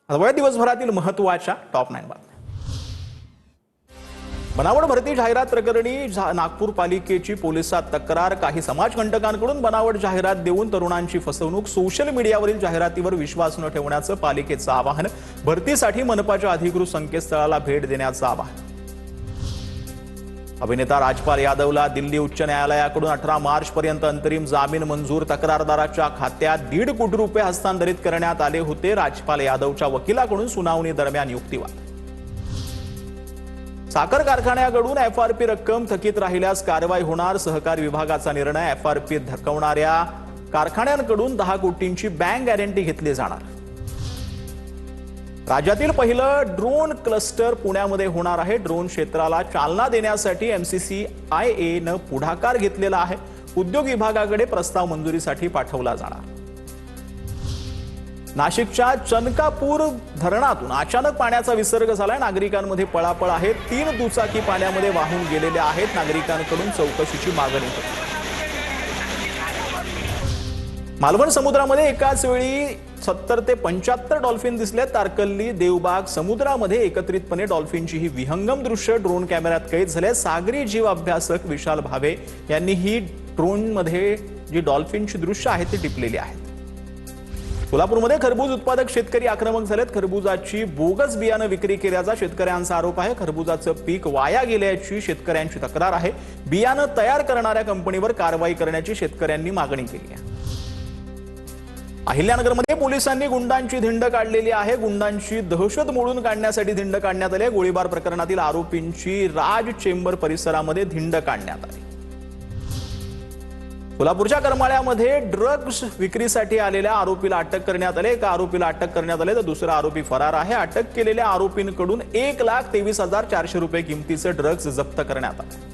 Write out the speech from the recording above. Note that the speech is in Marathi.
आता दिवसभरातील महत्त्वाच्या टॉप 9 बातम्या। बनावट भरती जाहिरात प्रकरणी नागपूर पालिकेची पोलिसात तक्रार। काही समाजकंटकांकडून बनावट जाहिरात देऊन तरुणांची फसवणूक। सोशल मीडियावरील जाहिरातीवर विश्वास न ठेवण्याचं पालिकेचं आवाहन। भरतीसाठी मनपाच्या अधिकृत संकेतस्थळाला भेट देण्याचं आवाहन। अभिनेता राजपाल यादवला दिल्ली उच्च न्यायालयाकडून 18 मार्च पर्यंत अंतरिम जामीन मंजूर। तक्रारदाराच्या खात्यात 1.5 कोटी रुपये हस्तांतरित करण्यात आले होते। राजपाल यादवच्या वकिलाकडून सुनावणी दरम्यान युक्तिवाद। साखर कारखान्याकडून एफआरपी रक्कम थकीत राहिल्यास कारवाई होणार। सहकार विभागाचा निर्णय। एफआरपी थकवणाऱ्या कारखान्यांकडून 10 कोटींची बँक गॅरंटी घेतली जाणार। राज्यातील पहिलं ड्रोन क्लस्टर पुण्यामध्ये होणार आहे। ड्रोन क्षेत्राला चालना देण्यासाठी MCCIA ने पुढाकार घेतलेला आहे। उद्योग विभागाकडे प्रस्ताव मंजुरीसाठी पाठवला जाणार। नाशिकच्या चनकापूर धरणातून अचानक पाण्याचा विसर्ग झालाय। नागरिकांमध्ये पळापळ आहे। 3 दुचाकी पाण्यामध्ये वाहून गेलेल्या आहेत। नागरिकांकडून चौकशीची मागणी होती। मालवण समुद्रामध्ये एकाच वेळी 70 ते 75 डॉल्फिन दिसले। तारकल्ली देवबाग समुद्रामध्ये एकत्रितपणे डॉल्फिनची ही विहंगम दृश्य ड्रोन कॅमेऱ्यात कैद झाले। सागरी जीव अभ्यासक विशाल भावे यांनी ही ड्रोनमध्ये जी डॉल्फिनची दृश्य आहेत ती टिपलेली आहेत। सोलापूरमध्ये खरबूज उत्पादक शेतकरी आक्रमक झालेत। खरबुजाची बोगस बियाणं विक्री केल्याचा शेतकऱ्यांचा आरोप आहे। खरबुजाचं पीक वाया गेल्याची शेतकऱ्यांची तक्रार आहे। बियाणं तयार करणाऱ्या कंपनीवर कारवाई करण्याची शेतकऱ्यांनी मागणी केली आहे। अहिल्यानगरमध्ये पोलिसांनी गुंडांची धिंड काढलेली आहे। गुंडांची दहशत मोडून काढण्यासाठी धिंड काढण्यात आली। गोळीबार प्रकरणातील आरोपींची राज चेंबर परिसरामध्ये धिंड काढण्यात आली। सोलापूरच्या करमाळ्यामध्ये ड्रग्ज विक्रीसाठी आलेल्या आरोपीला अटक करण्यात आले। एका आरोपीला अटक करण्यात आले तर दुसरा आरोपी फरार आहे। अटक केलेल्या आरोपींकडून 1,23,400 रुपये किमतीचे ड्रग्ज जप्त करण्यात आले।